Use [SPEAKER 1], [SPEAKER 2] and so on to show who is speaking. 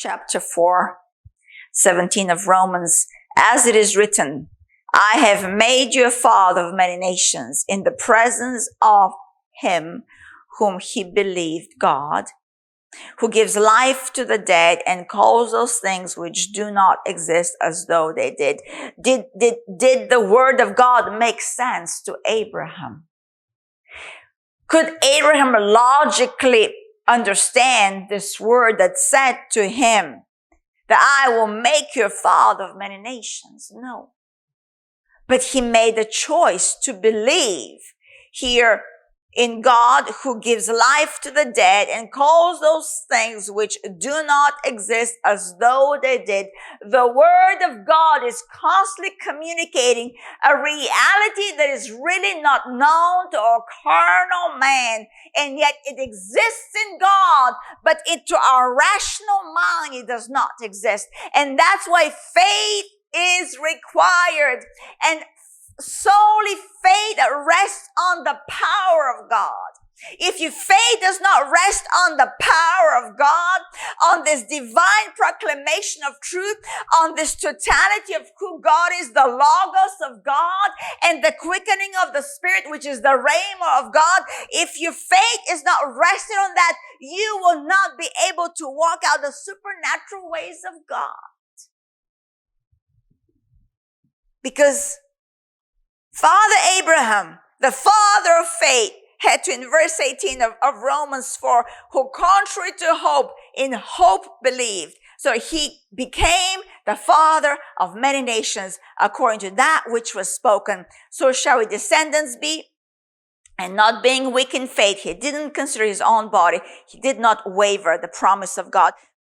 [SPEAKER 1] chapter 4, 17 of Romans, as it is written, I have made you a father of many nations in the presence of him whom he believed, God, who gives life to the dead and calls those things which do not exist as though they did. Did the word of God make sense to Abraham? Could Abraham logically understand this word that said to him that I will make you a father of many nations? No. But he made a choice to believe here in God who gives life to the dead and calls those things which do not exist as though they did. The word of God is constantly communicating a reality that is really not known to our carnal man, and yet it exists in God, but to our rational mind it does not exist. And that's why faith is required, and solely faith rests on the power of God. If your faith does not rest on the power of God, on this divine proclamation of truth, on this totality of who God is, the Logos of God, and the quickening of the Spirit, which is the Rhema of God, if your faith is not rested on that, you will not be able to walk out the supernatural ways of God. Because Father Abraham, the father of faith, had to, in verse 18 of Romans 4, who contrary to hope, in hope believed. So he became the father of many nations according to that which was spoken. So shall his descendants be. And not being weak in faith, he didn't consider his own body. He did not waver the promise of God.